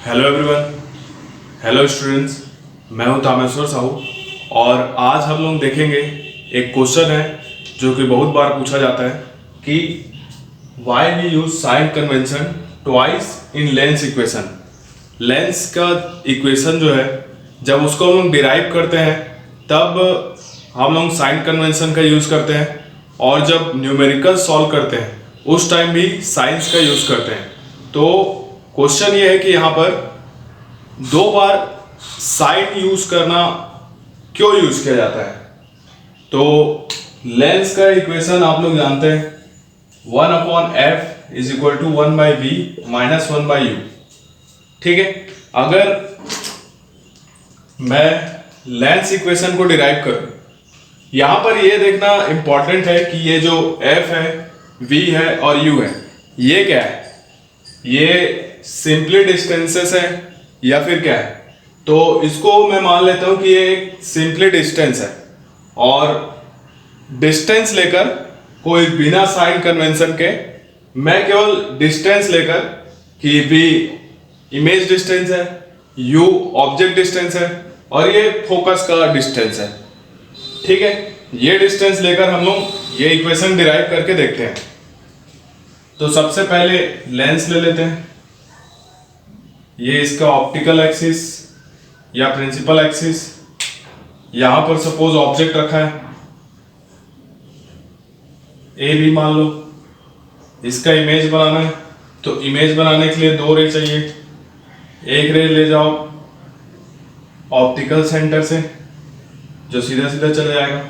Hello everyone, hello students. मैं हूं तामेश्वर साहू और आज हम लोग देखेंगे एक क्वेश्चन है जो कि बहुत बार पूछा जाता है कि why we use sign convention twice in lens equation. Lens का इक्वेशन जो है जब उसको हम लोग डिराइव करते हैं तब हम लोग साइन कन्वेंशन का यूज़ करते हैं और जब न्यूमेरिकल सॉल्व करते हैं उस टाइम भी साइंस का यूज़ करते हैं। तो क्वेश्चन ये है कि यहाँ पर दो बार साइन यूज करना क्यों यूज किया जाता है। तो लेंस का इक्वेशन आप लोग जानते हैं 1/f is equal to 1/v minus 1/u। ठीक है, अगर मैं लेंस इक्वेशन को डिराइव करूं, यहां पर ये देखना इंपॉर्टेंट है कि ये जो f है, v है और u है, ये क्या है? ये सिंपली डिस्टेंसेस है या फिर क्या है? तो इसको मैं मान लेता हूं कि ये एक सिंपली डिस्टेंस है और डिस्टेंस लेकर कोई बिना साइन कन्वेंशन के मैं केवल डिस्टेंस लेकर कि भी इमेज डिस्टेंस है, u ऑब्जेक्ट डिस्टेंस है और ये फोकस का डिस्टेंस है। ठीक है, ये डिस्टेंस लेकर हम लोग ये इक्वेशन डिराइव करके देखते हैं। तो सबसे पहले लेंस ले लेते हैं। ये इसका ऑप्टिकल एक्सिस या प्रिंसिपल एक्सिस, यहां पर सपोज ऑब्जेक्ट रखा है ए बी मान लो, इसका इमेज बनाना है। तो इमेज बनाने के लिए दो रे चाहिए। एक रे ले जाओ ऑप्टिकल सेंटर से जो सीधा सीधा चले जाएगा,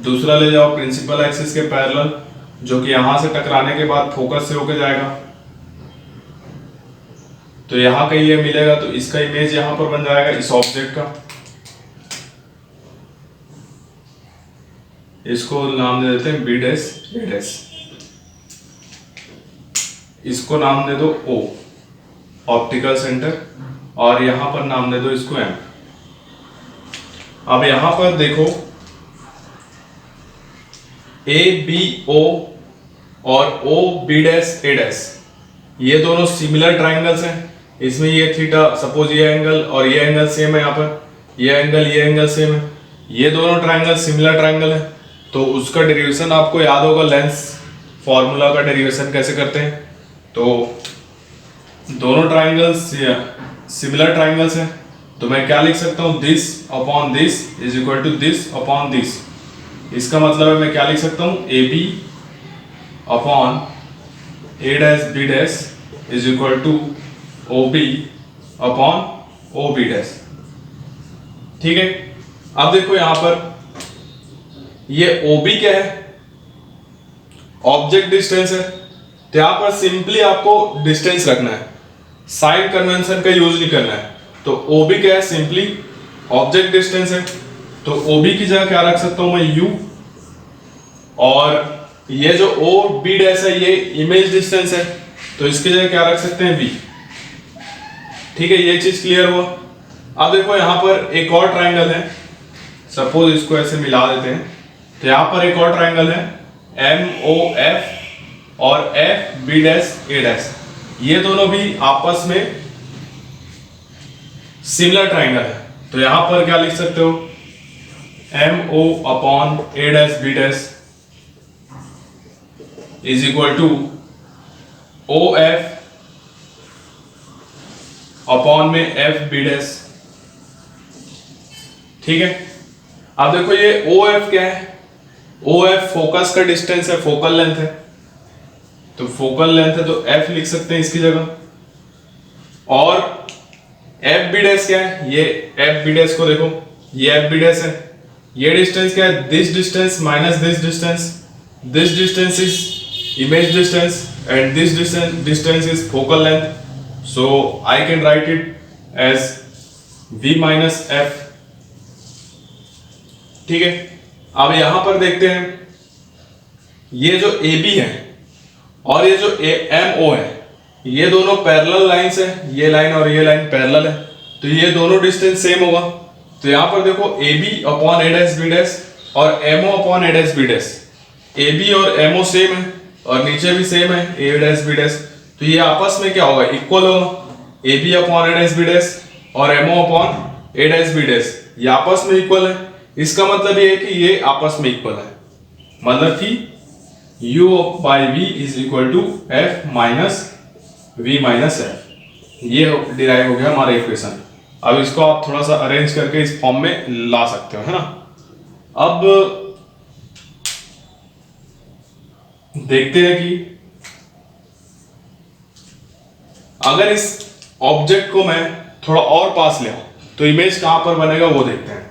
दूसरा ले जाओ प्रिंसिपल एक्सिस के पैरेलल जो कि यहां से टकराने के बाद फोकस से होकर जाएगा। तो यहां कहीं ये मिलेगा तो इसका इमेज यहां पर बन जाएगा इस ऑब्जेक्ट का। इसको नाम दे देते हैं बी डैश ए डैश, इसको नाम दे दो ओ ऑप्टिकल सेंटर और यहां पर नाम दे दो इसको एम। अब यहां पर देखो ए बी ओ और ओ बी डैश ए डैश, ये दोनों सिमिलर ट्राइंगल्स हैं। इसमें ये थीटा सपोज ये एंगल और ये एंगल सेम है, यहाँ पर ये एंगल सेम है, ये दोनों ट्राइंगल सिमिलर ट्राइंगल है। तो उसका डेरिवेशन आपको याद होगा, लेंस फॉर्मूला का डेरिवेशन कैसे करते हैं। तो दोनों ट्राइंगल्स सिमिलर ट्राइंगल्स हैं तो मैं क्या लिख सकता हूँ, this upon this is equal to this upon this. इसका मतलब है मैं क्या लिख सकता हूँ, A B upon A dash B dash is equal to O B upon O B dash. ठीक है, अब देखो यहां पर ये ओ बी क्या है, ऑब्जेक्ट डिस्टेंस है। तो यहां पर सिंपली आपको डिस्टेंस रखना है, साइन कन्वेंशन का यूज नहीं करना है। तो ओ बी क्या है, सिंपली ऑब्जेक्ट डिस्टेंस है। तो ओ बी की जगह क्या रख सकता हूं मैं, u, और ये जो ओ बी डैश है ये इमेज डिस्टेंस है तो इसकी जगह क्या रख सकते हैं, v। ठीक है, ये चीज क्लियर हुआ। अब देखो यहां पर एक और ट्राइंगल है, सपोज इसको ऐसे मिला देते हैं। तो यहां पर एक और ट्राइंगल है एम ओ एफ और एफ बी डैश ए डैश, ये दोनों भी आपस में सिमिलर ट्राइंगल है। तो यहां पर क्या लिख सकते हो, M O upon A dash B dash is equal to O F upon में एफ बी डैश। ठीक है, अब देखो ये ओ एफ क्या है, ओ एफ फोकस का डिस्टेंस है, फोकल लेंथ है। तो फोकल लेंथ है तो एफ लिख सकते हैं इसकी जगह। और एफ बी डैश क्या है, ये एफ बी डैश को देखो, ये एफ बी डैश है। ये डिस्टेंस क्या है, this distance minus this distance. This distance is image distance and this distance is focal length, so I can write it as v minus f। ठीक है, अब यहां पर देखते हैं ये जो AB है और ये जो MO है, ये दोनों पैरेलल लाइंस है, ये लाइन और ये लाइन पैरेलल है तो ये दोनों डिस्टेंस सेम होगा। तो यहां पर देखो AB upon A dash B dash और MO upon A dash B dash, AB और MO सेम है और नीचे भी सेम है ए डैश बी डैश। तो ये आपस में क्या होगा, इक्वल होगा। A B upon A dash B dash और MO upon A dash B dash ये आपस में इक्वल है। इसका मतलब ये है कि ये आपस में इक्वल है, मतलब कि u by V is equal to F minus V minus F. ये डिराइव हो गया हमारा इक्वेशन। अब इसको आप थोड़ा सा अरेंज करके इस फॉर्म में ला सकते हो, है ना। अब देखते हैं कि अगर इस ऑब्जेक्ट को मैं थोड़ा और पास ले आऊं तो इमेज कहां पर बनेगा वो देखते हैं।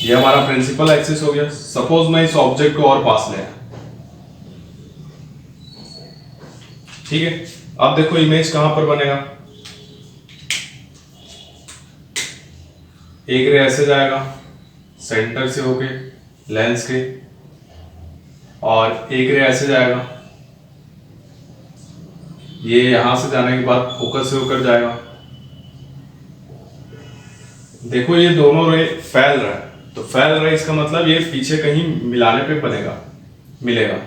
ये हमारा प्रिंसिपल एक्सिस हो गया। सपोज मैं इस ऑब्जेक्ट को और पास ले आया, ठीक है। अब देखो इमेज कहां पर बनेगा। एक रे ऐसे जाएगा सेंटर से होके लेंस के, और एक रे ऐसे जाएगा, ये यहां से जाने के बाद फोकस से होकर जाएगा। देखो ये दोनों रे फैल रहा है, तो फैल रहा है इसका मतलब ये पीछे कहीं मिलाने पे बनेगा, मिलेगा।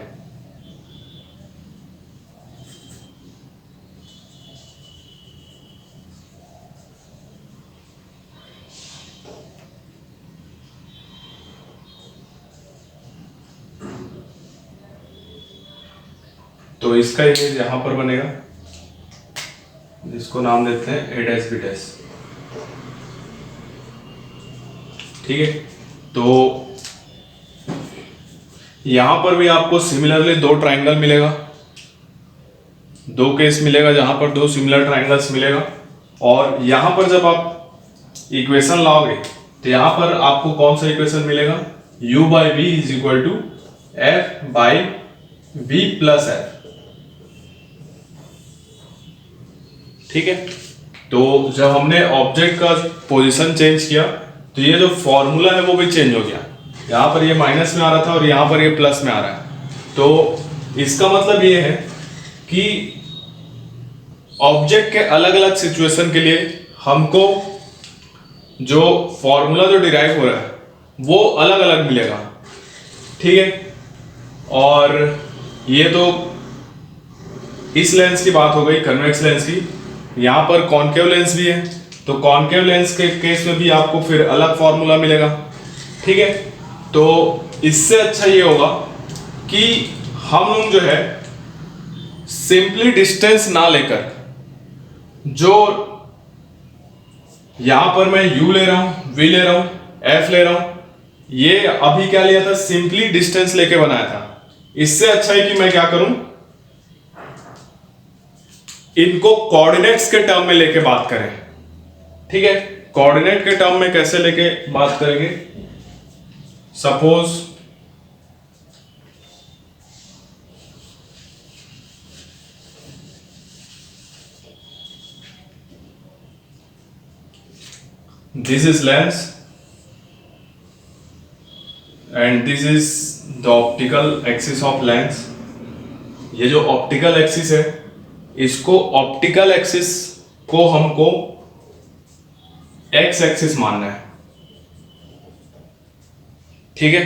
तो इसका इमेज यहां पर बनेगा, जिसको नाम देते हैं ए डैश बी डैश, ठीक है। तो यहां पर भी आपको सिमिलरली दो ट्राइंगल मिलेगा, दो केस मिलेगा जहां पर दो सिमिलर ट्राइंगल्स मिलेगा। और यहां पर जब आप इक्वेशन लाओगे तो यहां पर आपको कौन सा इक्वेशन मिलेगा, u by V is equal to F by V plus F, ठीक है। तो जब हमने ऑब्जेक्ट का पोजीशन चेंज किया तो ये जो फॉर्मूला है वो भी चेंज हो गया। यहां पर ये माइनस में आ रहा था और यहां पर ये प्लस में आ रहा है। तो इसका मतलब ये है कि ऑब्जेक्ट के अलग अलग सिचुएशन के लिए हमको जो फॉर्मूला जो डिराइव हो रहा है वो अलग अलग मिलेगा, ठीक है। और ये तो इस लेंस की बात हो गई, कन्वेक्स लेंस की। यहां पर कॉनकेव लेंस भी है, तो कॉनकेव लेंस के केस में भी आपको फिर अलग फॉर्मूला मिलेगा, ठीक है। तो इससे अच्छा ये होगा कि हम लोग जो है सिंपली डिस्टेंस ना लेकर, जो यहां पर मैं u ले रहा हूं, v ले रहा हूं, f ले रहा हूं, ये अभी क्या लिया था, सिंपली डिस्टेंस लेके बनाया था। इससे अच्छा है कि मैं क्या करूं, इनको कोऑर्डिनेट्स के टर्म में लेके बात करें, ठीक है। कोऑर्डिनेट के टर्म में कैसे लेके बात करेंगे, suppose this is lens and this is the optical axis of lens। ये जो ऑप्टिकल एक्सिस है, इसको ऑप्टिकल एक्सिस को हमको एक्स एक्सिस मानना है, ठीक है।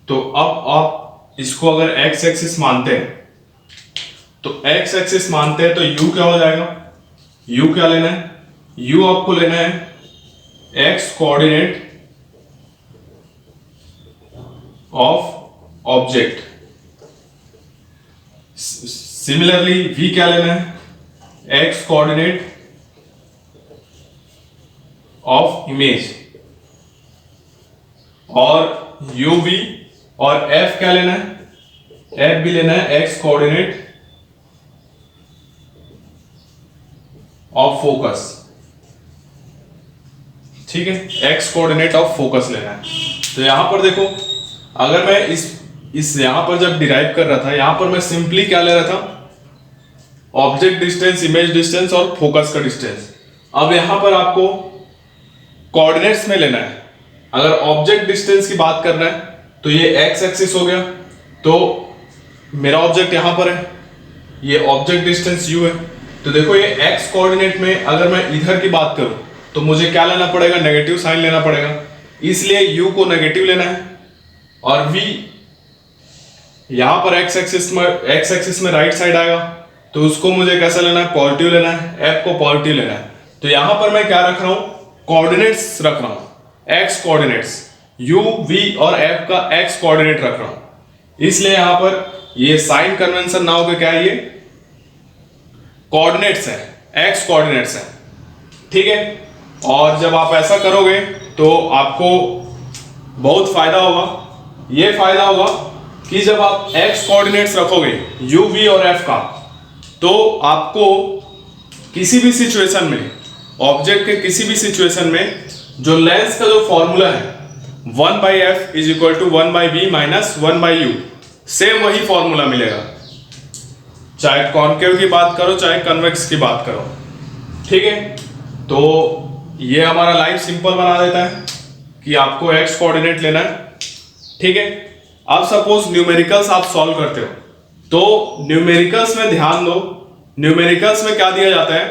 तो अब आप इसको अगर एक्स एक्सिस मानते हैं तो एक्स एक्सिस मानते हैं तो u क्या हो जाएगा, u क्या लेना है, u आपको लेना है x coordinate of object. Similarly v क्या लेना है, एक्स कोऑर्डिनेट ऑफ इमेज। और u भी और f क्या लेना है, f भी लेना है एक्स कोऑर्डिनेट ऑफ फोकस, ठीक है। एक्स कोऑर्डिनेट ऑफ फोकस लेना है। तो यहां पर देखो, अगर मैं इस यहां पर जब डिराइव कर रहा था, यहां पर मैं सिंपली क्या ले रहा था, ऑब्जेक्ट डिस्टेंस, इमेज डिस्टेंस और फोकस का डिस्टेंस। अब यहां पर आपको कोऑर्डिनेट्स में लेना है। अगर ऑब्जेक्ट डिस्टेंस की बात करना है तो ये एक्स एक्सिस हो गया, तो मेरा ऑब्जेक्ट यहां पर है, ये ऑब्जेक्ट डिस्टेंस u है, तो देखो ये x कोऑर्डिनेट में अगर मैं इधर की बात करूं तो मुझे क्या लेना पड़ेगा, नेगेटिव साइन लेना पड़ेगा, इसलिए u को नेगेटिव लेना है। और v यहां पर x एक्सिस में राइट साइड आएगा तो उसको मुझे कैसा लेना है, पॉजिटिव लेना है, f को पॉजिटिव लेना है। तो यहां पर मैं क्या रख रहा हूं, कोऑर्डिनेट्स रख रहा हूं, x कोऑर्डिनेट्स u v और f का x कोऑर्डिनेट रख रहा हूं। इसलिए यहां पर ये साइन कन्वेंशन ना होकर क्या है, ये कोऑर्डिनेट्स है, x कोऑर्डिनेट्स है, ठीक है। और जब आप ऐसा करोगे तो आपको बहुत फायदा होगा। ये फायदा होगा कि जब आप x कोऑर्डिनेट्स रखोगे u v और f का, तो आपको किसी भी सिचुएशन में, ऑब्जेक्ट के किसी भी सिचुएशन में जो लेंस का जो फॉर्मूला है 1/f is equal to 1/v minus 1/u, same वही फॉर्मूला मिलेगा, चाहे कॉनकेव की बात करो चाहे कन्वेक्स की बात करो, ठीक है। तो ये हमारा लाइफ सिंपल बना देता है कि आपको x कोऑर्डिनेट लेना है, ठीक है। अब सपोज न्यूमेरिकल्स आप सॉल्व करते हो तो न्यूमेरिकल्स में ध्यान दो, न्यूमेरिकल्स में क्या दिया जाता है,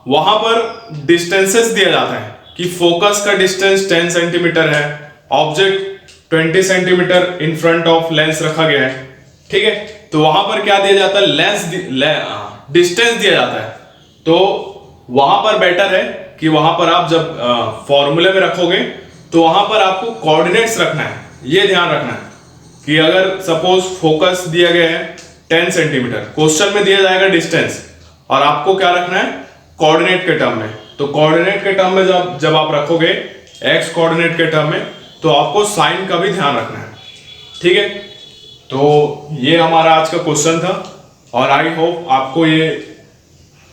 वहां पर डिस्टेंसेस दिया जाता है कि फोकस का डिस्टेंस 10 सेंटीमीटर है, object 20 centimetre in front of lens रखा गया है, ठीक है। तो वहां पर क्या दिया जाता है, डिस्टेंस दिया जाता है। तो वहां पर बेटर है कि वहां पर आप जब फॉर्मूले में रखोगे तो वहां पर आपको कोऑर्डिनेट्स रखना है। ये ध्यान रखना है कि अगर सपोज फोकस दिया गया है 10 सेंटीमीटर, क्वेश्चन में दिया जाएगा डिस्टेंस और आपको क्या रखना है, कोऑर्डिनेट के टर्म में। तो कोऑर्डिनेट के टर्म में जब आप रखोगे एक्स कोऑर्डिनेट के टर्म में, तो आपको साइन का भी ध्यान रखना है, ठीक है। तो ये हमारा आज का क्वेश्चन था और आई होप आपको ये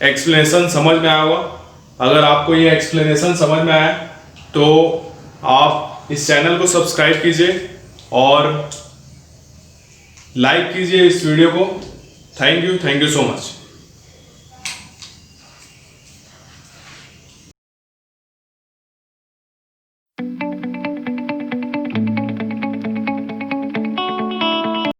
एक्सप्लेनेशन समझ में आया होगा। अगर आपको ये एक्सप्लेनेशन समझ में आया तो आप इस चैनल को सब्सक्राइब कीजिए और लाइक कीजिए इस वीडियो को। Thank you so much.